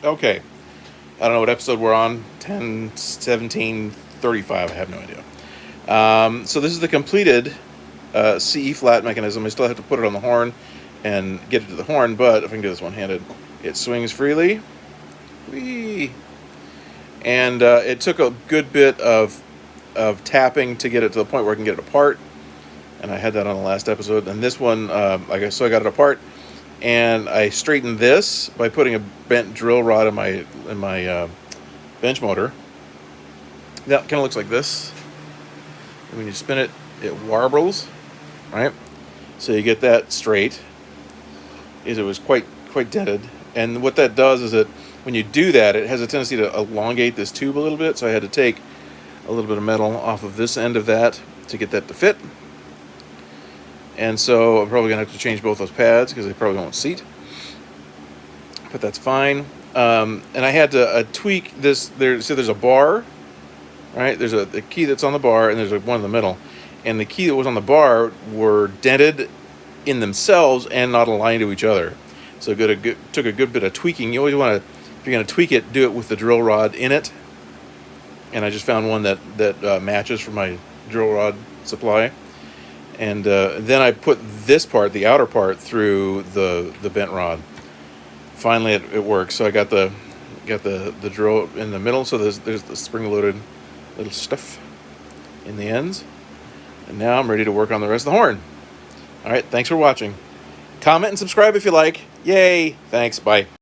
Okay, I don't know what episode we're on. 10, 17, 35. I have no idea. So this is the completed CE flat mechanism. I still have to put it on the horn and get it to the horn, but if I can do this one-handed, it swings freely. Whee! And it took a good bit of tapping to get it to the point where I can get it apart. And I had that on the last episode. And this one, I got it apart, and I straightened this by putting a bent drill rod in my bench motor. That kind of looks like this. And when you spin it, it warbles, right? So you get that straight. It was quite dented, and what that does is that when you do that, it has a tendency to elongate this tube a little bit. So I had to take a little bit of metal off of this end of that to get that to fit. And so I'm probably gonna have to change both those pads because they probably won't seat, but that's fine. And I had to tweak this. There's a bar, right? There's a key that's on the bar, and there's one in the middle. And the key that was on the bar were dented in themselves and not aligned to each other. So took a good bit of tweaking. You always want to, if you're going to tweak it, do it with the drill rod in it. And I just found one that matches for my drill rod supply. And then I put this part, the outer part, through the bent rod. Finally, it works. So I got the drill in the middle. So there's the spring-loaded little stuff in the ends. And now I'm ready to work on the rest of the horn. All right, thanks for watching. Comment and subscribe if you like. Yay! Thanks, bye.